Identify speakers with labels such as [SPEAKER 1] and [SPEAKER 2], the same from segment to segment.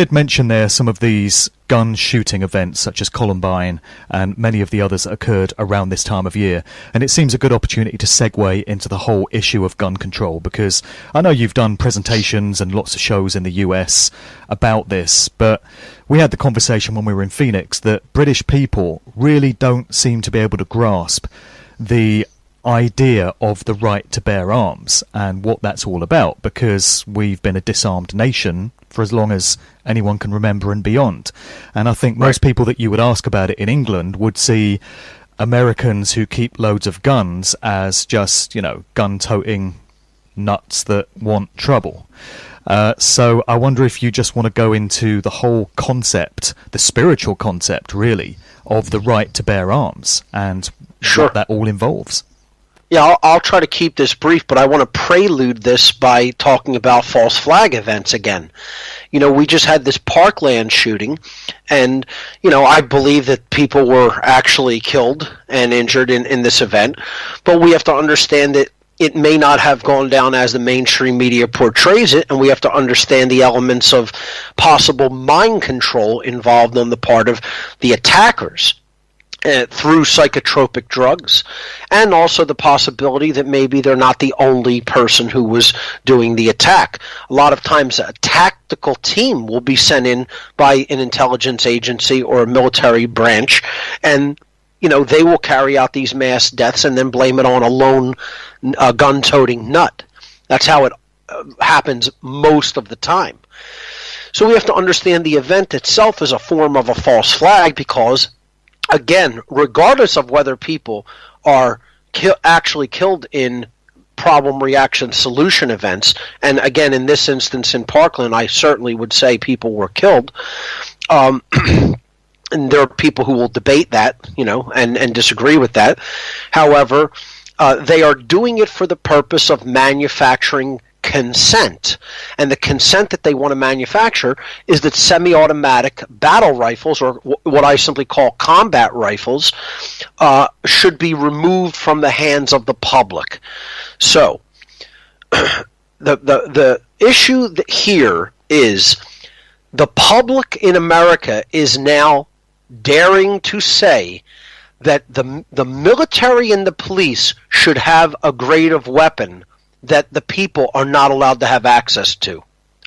[SPEAKER 1] did mention there some of these gun shooting events such as Columbine and many of the others that occurred around this time of year, and it seems a good opportunity to segue into the whole issue of gun control, because I know you've done presentations and lots of shows in the US about this, but we had the conversation when we were in Phoenix that British people really don't seem to be able to grasp the idea of the right to bear arms and what that's all about, because we've been a disarmed nation for as long as anyone can remember and beyond. And I think most people that you would ask about it in England would see Americans who keep loads of guns as just, you know, gun-toting nuts that want trouble. So I wonder if you just want to go into the whole concept, the spiritual concept, really, of the right to bear arms and what that all involves.
[SPEAKER 2] Yeah, I'll try to keep this brief, but I want to prelude this by talking about false flag events again. You know, we just had this Parkland shooting, and, you know, I believe that people were actually killed and injured in this event, but we have to understand that it may not have gone down as the mainstream media portrays it, and we have to understand the elements of possible mind control involved on the part of the attackers. Through psychotropic drugs, and also the possibility that maybe they're not the only person who was doing the attack. A lot of times a tactical team will be sent in by an intelligence agency or a military branch, and you know, they will carry out these mass deaths and then blame it on a lone gun-toting nut. That's how it happens most of the time. So we have to understand the event itself is a form of a false flag, because again, regardless of whether people are actually killed in problem, reaction, solution events, and again, in this instance in Parkland, I certainly would say people were killed. And there are people who will debate that, you know, and disagree with that. However, they are doing it for the purpose of manufacturing consent, and the consent that they want to manufacture is that semi-automatic battle rifles, or what I simply call combat rifles, should be removed from the hands of the public. So the issue here is the public in America is now daring to say that the military and the police should have a grade of weapon that the people are not allowed to have access to.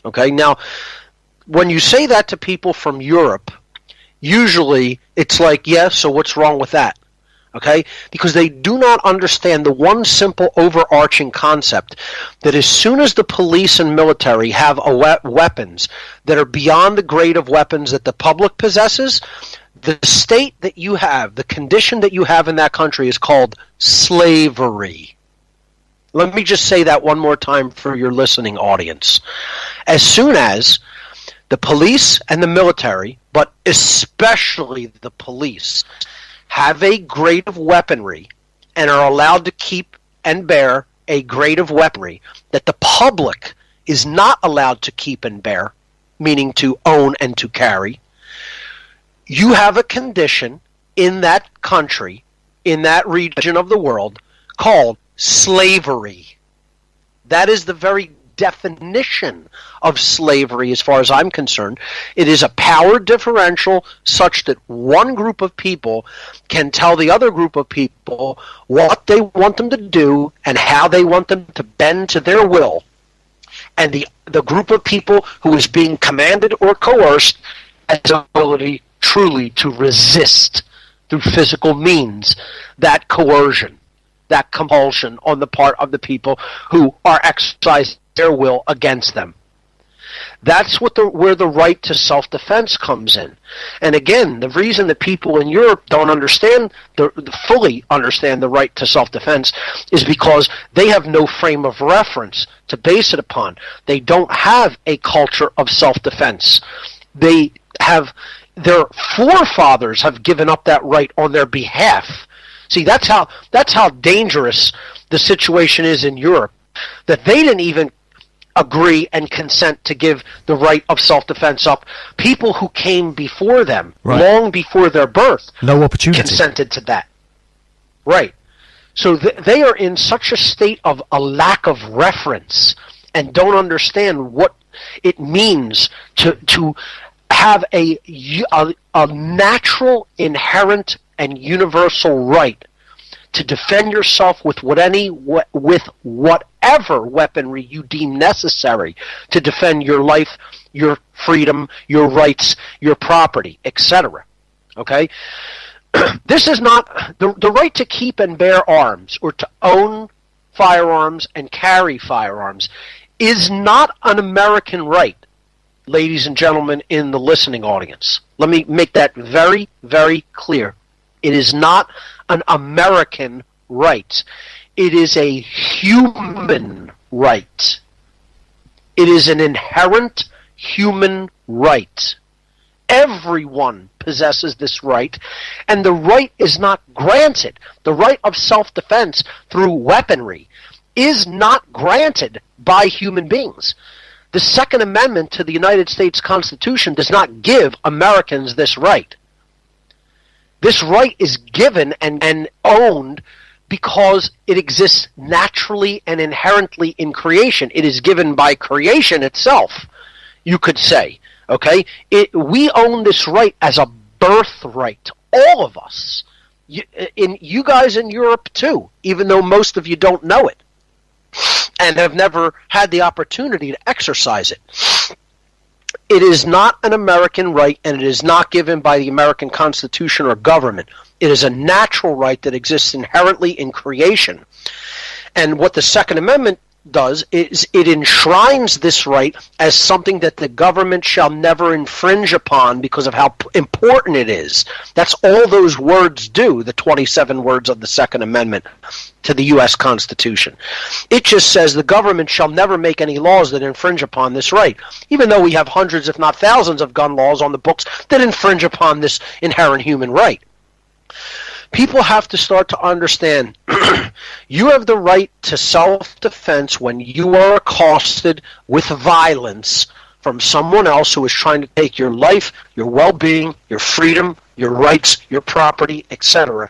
[SPEAKER 2] Okay, now, when you say that to people from Europe, usually it's like, yeah, so what's wrong with that? Okay, because they do not understand the one simple overarching concept that as soon as the police and military have weapons that are beyond the grade of weapons that the public possesses, the state that you have, the condition that you have in that country is called slavery. Let me just say that one more time for your listening audience. As soon as the police and the military, but especially the police, have a grade of weaponry and are allowed to keep and bear a grade of weaponry that the public is not allowed to keep and bear, meaning to own and to carry, you have a condition in that country, in that region of the world, called slavery. That is the very definition of slavery as far as I'm concerned. It is a power differential such that one group of people can tell the other group of people what they want them to do and how they want them to bend to their will. And the group of people who is being commanded or coerced has the ability truly to resist through physical means that coercion, that compulsion on the part of the people who are exercising their will against them. That's where the right to self-defense comes in. And again, the reason that people in Europe don't fully understand the right to self-defense is because they have no frame of reference to base it upon. They don't have a culture of self-defense. Their forefathers have given up that right on their behalf. See, that's how dangerous the situation is in Europe, that they didn't even agree and consent to give the right of self-defense up. People who came before them, long before their birth,
[SPEAKER 1] no opportunity,
[SPEAKER 2] consented to that. Right. So they are in such a state of a lack of reference and don't understand what it means to have a natural, inherent, and universal right to defend yourself with whatever weaponry you deem necessary to defend your life, your freedom, your rights, your property, etc. Okay? This is not the right to keep and bear arms, or to own firearms and carry firearms, is not an American right, ladies and gentlemen in the listening audience. Let me make that very, very clear. It is not an American right. It is a human right. It is an inherent human right. Everyone possesses this right, and the right is not granted. The right of self-defense through weaponry is not granted by human beings. The Second Amendment to the United States Constitution does not give Americans this right. This right is given and owned because it exists naturally and inherently in creation. It is given by creation itself, you could say. Okay? We own this right as a birthright, all of us. You guys in Europe too, even though most of you don't know it and have never had the opportunity to exercise it. It is not an American right, and it is not given by the American Constitution or government. It is a natural right that exists inherently in creation. And what the Second Amendment does is it enshrines this right as something that the government shall never infringe upon because of how important it is. That's all those words do, the 27 words of the Second Amendment to the U.S. Constitution. It just says the government shall never make any laws that infringe upon this right, even though we have hundreds, if not thousands, of gun laws on the books that infringe upon this inherent human right. People have to start to understand you have the right to self-defense when you are accosted with violence from someone else who is trying to take your life, your well-being, your freedom, your rights, your property, etc.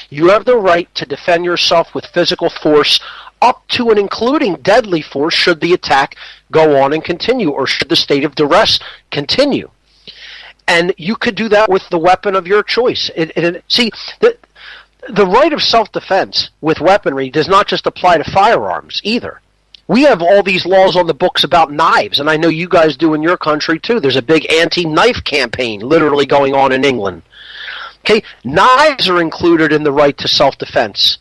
[SPEAKER 2] You have the right to defend yourself with physical force up to and including deadly force should the attack go on and continue, or should the state of duress continue. And you could do that with the weapon of your choice. See, the right of self-defense with weaponry does not just apply to firearms either. We have all these laws on the books about knives, and I know you guys do in your country too. There's a big anti-knife campaign literally going on in England. Okay, knives are included in the right to self-defense.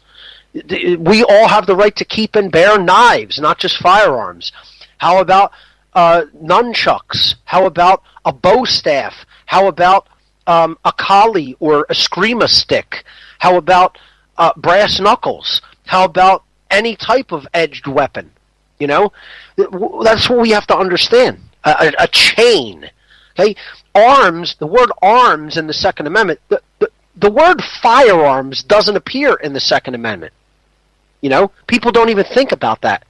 [SPEAKER 2] We all have the right to keep and bear knives, not just firearms. How about nunchucks? How about a bow staff? How about a collie or a screama stick? How about brass knuckles? How about any type of edged weapon? You know, that's what we have to understand. A chain. Okay, arms. The word arms in the Second Amendment. The word firearms doesn't appear in the Second Amendment. You know, people don't even think about that.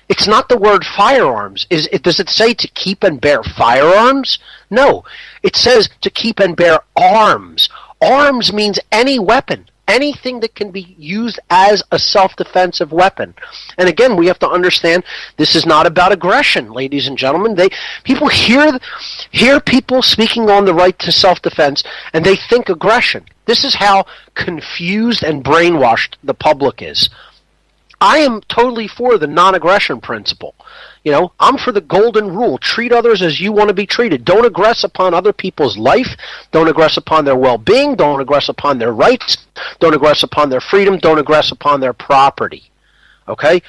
[SPEAKER 2] It's not the word firearms. Does it say to keep and bear firearms? No. It says to keep and bear arms. Arms means any weapon, anything that can be used as a self-defensive weapon. And again, we have to understand this is not about aggression, ladies and gentlemen. People hear people speaking on the right to self-defense, and they think aggression. This is how confused and brainwashed the public is. I am totally for the non-aggression principle. You know, I'm for the golden rule. Treat others as you want to be treated. Don't aggress upon other people's life. Don't aggress upon their well-being. Don't aggress upon their rights. Don't aggress upon their freedom. Don't aggress upon their property. Okay?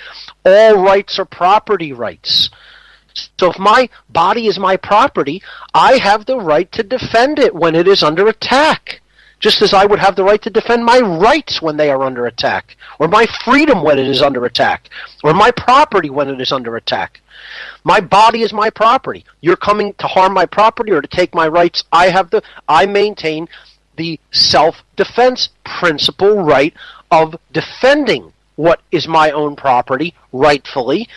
[SPEAKER 2] All rights are property rights. So if my body is my property, I have the right to defend it when it is under attack. Just as I would have the right to defend my rights when they are under attack, or my freedom when it is under attack, or my property when it is under attack. My body is my property. You're coming to harm my property or to take my rights. I maintain the self-defense principle right of defending what is my own property rightfully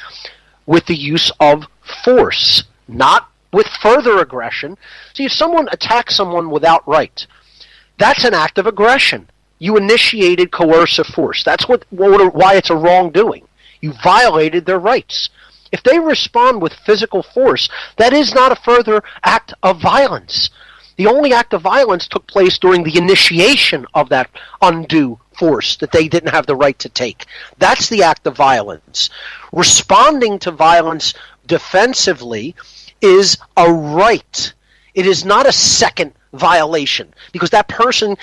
[SPEAKER 2] with the use of force, not with further aggression. See, if someone attacks someone without right, that's an act of aggression. You initiated coercive force. That's why it's a wrongdoing. You violated their rights. If they respond with physical force, that is not a further act of violence. The only act of violence took place during the initiation of that undue force that they didn't have the right to take. That's the act of violence. Responding to violence defensively is a right. It is not a second violation, because that person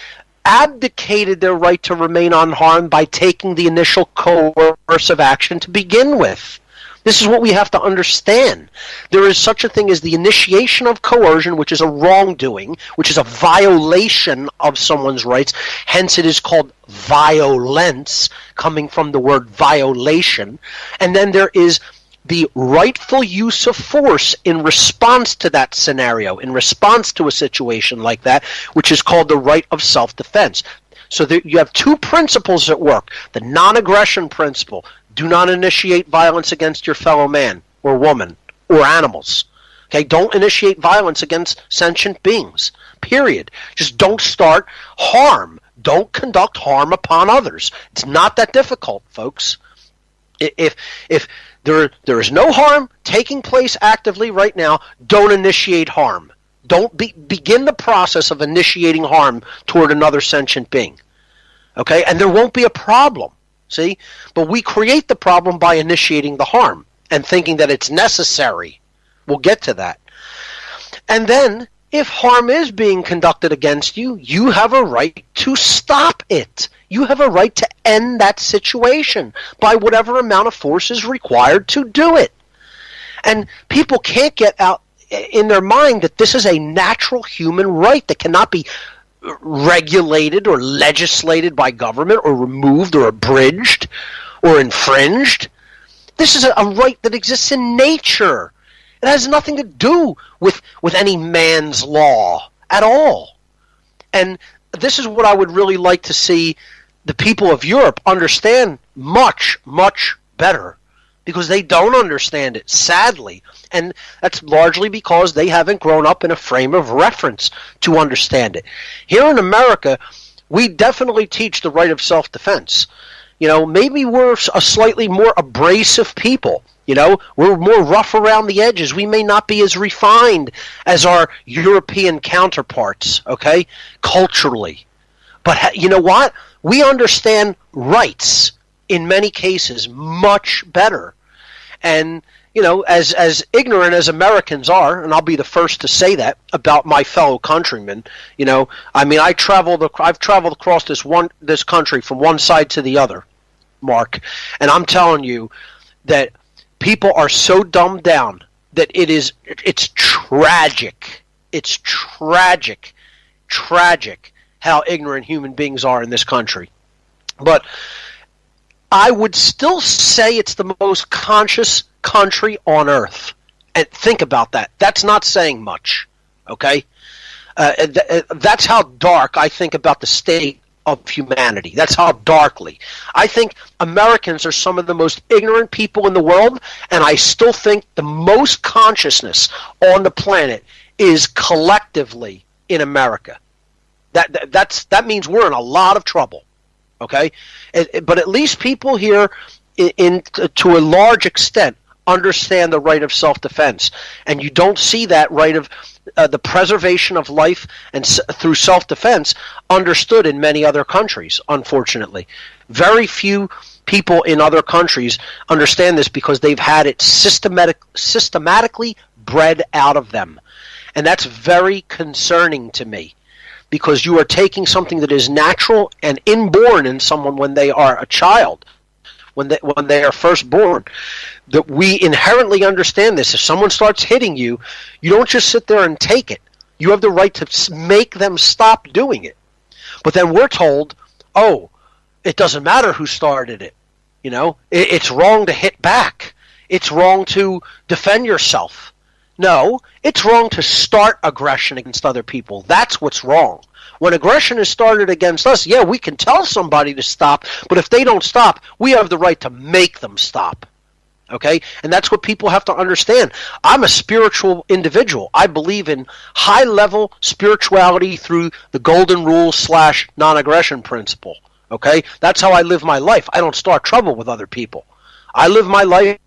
[SPEAKER 2] abdicated their right to remain unharmed by taking the initial coercive action to begin with. This is what we have to understand. There is such a thing as the initiation of coercion, which is a wrongdoing, which is a violation of someone's rights. Hence it is called violence, coming from the word violation. And then there is the rightful use of force in response to that scenario, in response to a situation like that, which is called the right of self-defense. So you have two principles at work. The non-aggression principle: do not initiate violence against your fellow man or woman or animals. Okay, don't initiate violence against sentient beings, period. Just don't start harm. Don't conduct harm upon others. It's not that difficult, folks. If there is no harm taking place actively right now, don't initiate harm. Don't begin the process of initiating harm toward another sentient being. Okay, and there won't be a problem. See? But we create the problem by initiating the harm and thinking that it's necessary. We'll get to that. And then, if harm is being conducted against you, you have a right to stop it. You have a right to end that situation by whatever amount of force is required to do it. And people can't get out in their mind that this is a natural human right that cannot be regulated or legislated by government or removed or abridged or infringed. This is a right that exists in nature. It has nothing to do with any man's law at all. And this is what I would really like to see the people of Europe understand much, much better, because they don't understand it, sadly. And that's largely because they haven't grown up in a frame of reference to understand it. Here in America, we definitely teach the right of self-defense. You know, maybe we're a slightly more abrasive people. You know, we're more rough around the edges. We may not be as refined as our European counterparts, okay, culturally. But you know what? We understand rights in many cases much better. And, you know, as ignorant as Americans are, and I'll be the first to say that about my fellow countrymen, you know, I mean, I've traveled across this country from one side to the other, Mark, and I'm telling you that people are so dumbed down that it's tragic. It's tragic how ignorant human beings are in this country. But I would still say it's the most conscious country on earth. And think about that. That's not saying much, okay? That's how dark I think about the state of humanity. That's how darkly. I think Americans are some of the most ignorant people in the world, and I still think the most consciousness on the planet is collectively in America. That means we're in a lot of trouble. Okay, but at least people here, to a large extent, understand the right of self-defense, and you don't see that right of the preservation of life and through self-defense understood in many other countries. Unfortunately, very few people in other countries understand this because they've had it systematically bred out of them, and that's very concerning to me. Because you are taking something that is natural and inborn in someone when they are a child, when they are first born, that we inherently understand this. If someone starts hitting you, you don't just sit there and take it. You have the right to make them stop doing it. But then we're told, oh, it doesn't matter who started it. You know, it's wrong to hit back. It's wrong to defend yourself. No, it's wrong to start aggression against other people. That's what's wrong. When aggression is started against us, yeah, we can tell somebody to stop, but if they don't stop, we have the right to make them stop. Okay? And that's what people have to understand. I'm a spiritual individual. I believe in high-level spirituality through the golden rule / non-aggression principle. Okay? That's how I live my life. I don't start trouble with other people. I live my life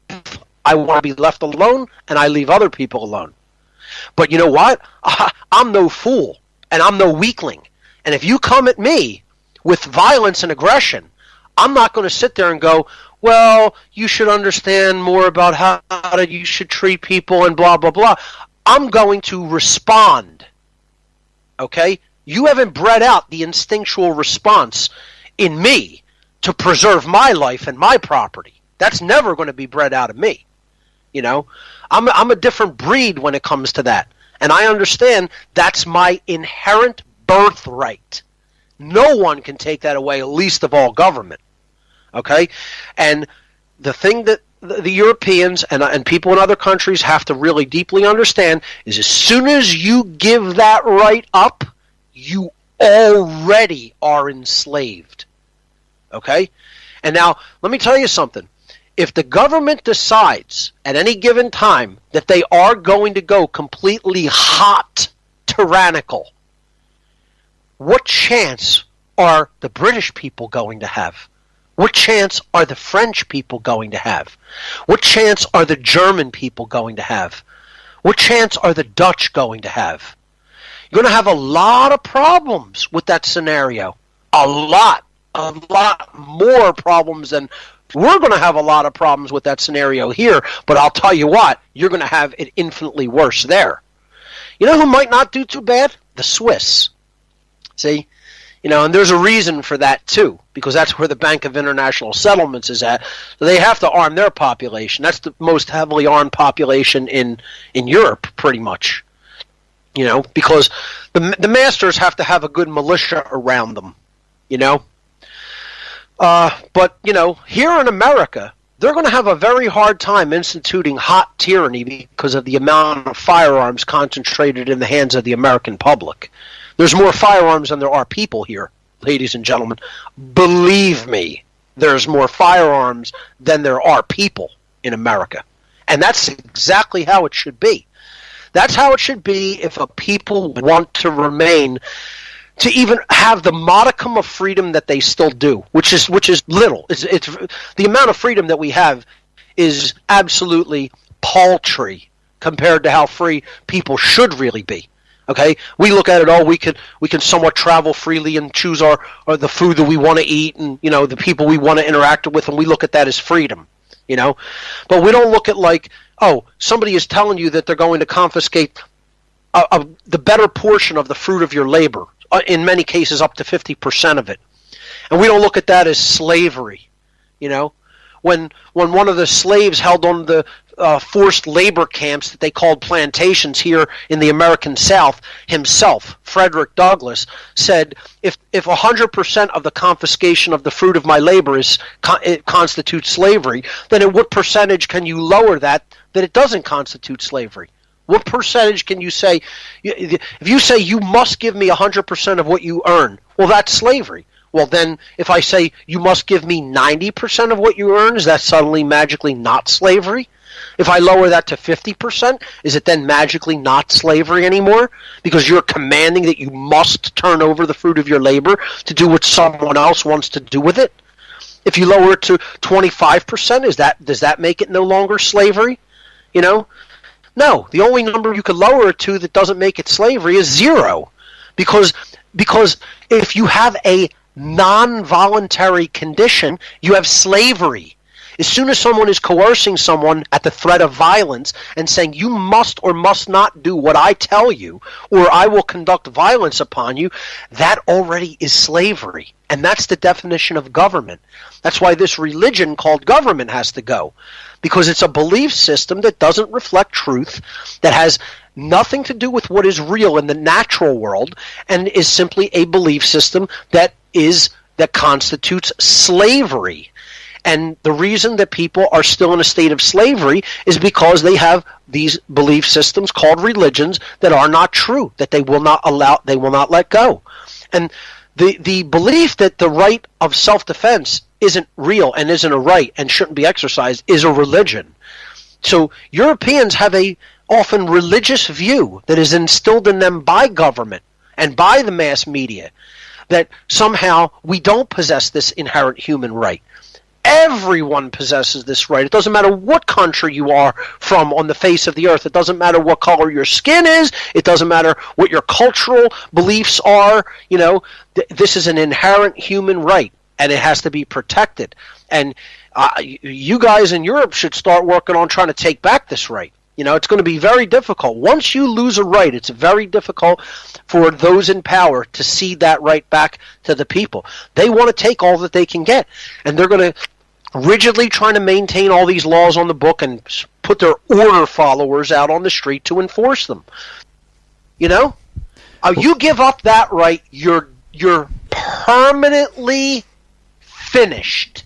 [SPEAKER 2] I want to be left alone, and I leave other people alone. But you know what? I'm no fool, and I'm no weakling. And if you come at me with violence and aggression, I'm not going to sit there and go, well, you should understand more about how you should treat people and blah, blah, blah. I'm going to respond. Okay? You haven't bred out the instinctual response in me to preserve my life and my property. That's never going to be bred out of me. You know, I'm a different breed when it comes to that. And I understand that's my inherent birthright. No one can take that away, least of all government. Okay? And the thing that the Europeans and people in other countries have to really deeply understand is as soon as you give that right up, you already are enslaved. Okay? And now, let me tell you something. If the government decides at any given time that they are going to go completely hot tyrannical, what chance are the British people going to have? What chance are the French people going to have? What chance are the German people going to have? What chance are the Dutch going to have? You're going to have a lot of problems with that scenario. A lot more problems than we're going to have a lot of problems with that scenario here, but I'll tell you what, you're going to have it infinitely worse there. You know who might not do too bad? The Swiss. See? You know, and there's a reason for that too, because that's where the Bank of International Settlements is at. So they have to arm their population. That's the most heavily armed population in Europe, pretty much. You know, because the masters have to have a good militia around them, you know. But, you know, here in America, they're going to have a very hard time instituting hot tyranny because of the amount of firearms concentrated in the hands of the American public. There's more firearms than there are people here, ladies and gentlemen. Believe me, there's more firearms than there are people in America. And that's exactly how it should be. That's how it should be if a people want to remain, to even have the modicum of freedom that they still do, which is little. It's the amount of freedom that we have is absolutely paltry compared to how free people should really be. Okay, we look at it, we can somewhat travel freely and choose our the food that we want to eat, and you know the people we want to interact with, and we look at that as freedom. You know, but we don't look at like, oh, somebody is telling you that they're going to confiscate the better portion of the fruit of your labor. In many cases, up to 50% of it, and we don't look at that as slavery. You know, when one of the slaves held on the forced labor camps that they called plantations here in the American South, himself, Frederick Douglass, said, if 100% of the confiscation of the fruit of my labor it constitutes slavery, then at what percentage can you lower that it doesn't constitute slavery? What percentage can you say? If you say you must give me 100% of what you earn, well, that's slavery. Well, then, if I say you must give me 90% of what you earn, is that suddenly magically not slavery? If I lower that to 50%, is it then magically not slavery anymore? Because you're commanding that you must turn over the fruit of your labor to do what someone else wants to do with it? If you lower it to 25%, does that make it no longer slavery? You know? No, the only number you could lower it to that doesn't make it slavery is 0. Because if you have a non-voluntary condition, you have slavery. As soon as someone is coercing someone at the threat of violence and saying you must or must not do what I tell you or I will conduct violence upon you, that already is slavery. And that's the definition of government. That's why this religion called government has to go. Because it's a belief system that doesn't reflect truth, that has nothing to do with what is real in the natural world, and is simply a belief system that constitutes slavery. And the reason that people are still in a state of slavery is because they have these belief systems called religions that are not true, that they will not let go. And the belief that the right of self-defense isn't real and isn't a right and shouldn't be exercised is a religion. So Europeans have a often religious view that is instilled in them by government and by the mass media, that somehow we don't possess this inherent human right. Everyone possesses this right. It doesn't matter what country you are from on the face of the earth. It doesn't matter what color your skin is. It doesn't matter what your cultural beliefs are. This is an inherent human right, and it has to be protected. And you guys in Europe should start working on trying to take back this right. It's going to be very difficult. Once you lose a right, it's very difficult for those in power to cede that right back to the people. They want to take all that they can get, and they're going to rigidly trying to maintain all these laws on the book and put their order followers out on the street to enforce them. You give up that right, you're permanently finished.